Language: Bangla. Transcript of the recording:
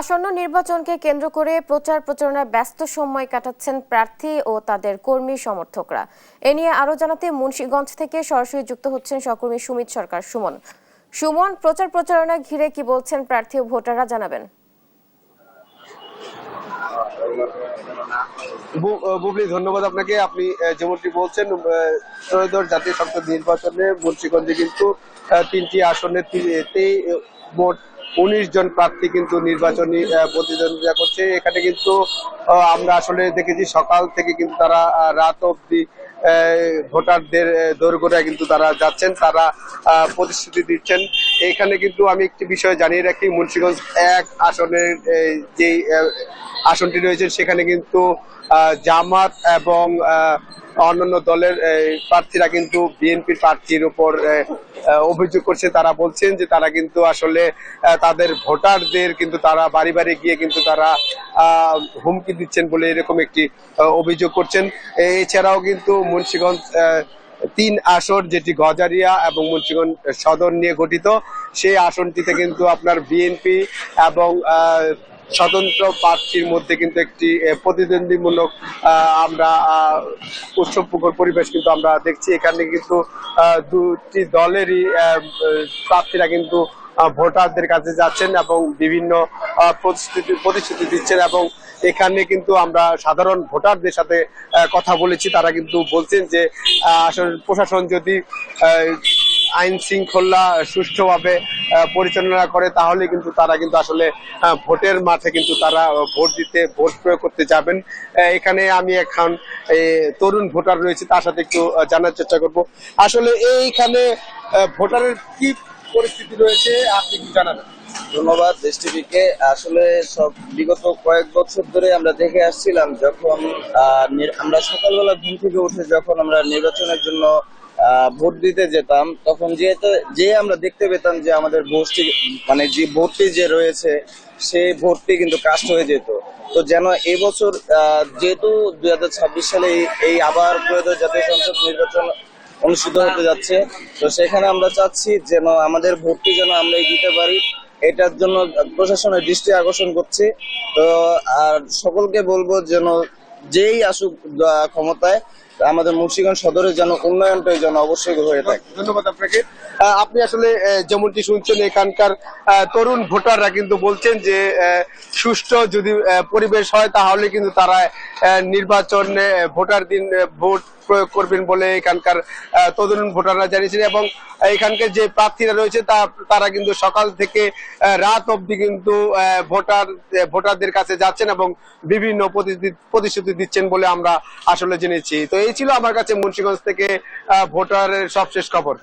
আসন্ন নির্বাচনকে কেন্দ্র করে প্রচার প্রচারণায় ব্যস্ত সময় কাটাচ্ছেন প্রার্থী ও তাদের কর্মী সমর্থকরা। এ নিয়ে আরো জানাতে মুন্সিগঞ্জ থেকে সরাসরি যুক্ত হচ্ছেন সহকর্মী সুমিত সরকার। সুমন, প্রচার প্রচারণা ঘিরে কি বলছেন প্রার্থী ও ভোটাররা, জানাবেন। বুবলি, ধন্যবাদ আপনাকে। আপনি যেমনটি বলছেন, ত্রয়োদশ জাতীয় সংসদ নির্বাচনে মুন্সিগঞ্জে কিন্তু তিনটি আসনে মোট 19 জন প্রার্থী কিন্তু নির্বাচনী প্রতিদ্বন্দ্বিতা করছে। এখানে কিন্তু আমরা আসলে দেখেছি সকাল থেকে কিন্তু তারা রাত অবধি ভোটারদের দোরগোড়ায় কিন্তু তারা যাচ্ছেন, তারা প্রতিশ্রুতি দিচ্ছেন। এখানে কিন্তু আমি একটি বিষয় জানিয়ে রাখি, মুন্সিগঞ্জ 1 আসনের যে আসনটি রয়েছে সেখানে কিন্তু জামাত এবং অন্যান্য দলের প্রার্থীরা কিন্তু বিএনপির প্রার্থীর উপর অভিযোগ করছে। তারা বলছেন যে তারা কিন্তু আসলে তাদের ভোটারদের কিন্তু তারা বাড়ি বাড়ি গিয়ে কিন্তু তারা হুমকি দিচ্ছেন বলে এরকম একটি অভিযোগ করছেন। এছাড়াও কিন্তু মুন্সিগঞ্জ 3 আসন, যেটি গজারিয়া এবং মুন্সিগঞ্জ সদর নিয়ে গঠিত, সেই আসনটিতে কিন্তু আপনার বিএনপি এবং স্বতন্ত্র প্রার্থীর মধ্যে কিন্তু একটি প্রতিদ্বন্দ্বীমূলক আমরা উৎসবমুখর পরিবেশ কিন্তু আমরা দেখছি। এখানে কিন্তু দুটি দলেরই প্রার্থীরা কিন্তু ভোটারদের কাছে যাচ্ছেন এবং বিভিন্ন প্রতিশ্রুতি দিচ্ছেন। এবং এখানে কিন্তু আমরা সাধারণ ভোটারদের সাথে কথা বলেছি, তারা কিন্তু বলছেন যে আসলে প্রশাসন যদি আইন শৃঙ্খলা সুষ্ঠুভাবে পরিচালনা করে তাহলে কিন্তু তারা কিন্তু আসলে ভোটের মাঠে কিন্তু তারা ভোট প্রয়োগ করতে যাবেন। এখানে আমি এখন তরুণ ভোটার রয়েছে, তার সাথে একটু জানার চেষ্টা করব আসলে এইখানে ভোটারের কি পরিস্থিতি রয়েছে, আপনি কি জানাবেন? ধন্যবাদ দেশ টিভিকে। আসলে সব বিগত কয়েক বছর ধরে আমরা দেখে আসছিলাম, যখন আমরা সকালবেলা ঘুম থেকে উঠে যখন আমরা নির্বাচনের জন্য ভোট দিতে যেতাম, তখন যে আমরা দেখতে পেতাম যে আমাদের ভোটটি মানে যে ভোটটি যে রয়েছে সেই ভোটটি কিন্তু কাস্ট হয়ে যেত। তো যেন এবছর যেহেতু 2026 সালে এই আবার ত্রয়োদশ জাতীয় সংসদ নির্বাচন অনুষ্ঠিত হতে যাচ্ছে, তো সেখানে আমরা চাচ্ছি যেন আমাদের ভোটটি যেন আমরা দিতে পারি, এটার জন্য প্রশাসনের দৃষ্টি আকর্ষণ করছি। তো আর সকলকে বলবো যেন যেই আসুক ক্ষমতায়, আমাদের মুন্সিগঞ্জ সদরের যেন উন্নয়নটাই যেন অবশ্যই হয়ে থাকে। ধন্যবাদ আপনাকে। আপনি আসলে যেমনটি শুনছেন, এখানকার তরুণ ভোটাররা কিন্তু বলছেন যে সুষ্ঠু যদি পরিবেশ হয় তাহলে কিন্তু তারা নির্বাচনে ভোটার দিন ভোট প্রয়োগ করবেন বলে এখানকার তরুণ ভোটাররা জানিয়েছেন। এবং এখানকার যে প্রার্থীরা রয়েছে তারা কিন্তু সকাল থেকে রাত অবধি কিন্তু ভোটারদের কাছে যাচ্ছেন এবং বিভিন্ন প্রতিশ্রুতি দিচ্ছেন বলে আমরা আসলে জেনেছি। তো এই ছিল আমার কাছে মুন্সিগঞ্জ থেকে ভোটারের সবশেষ খবর।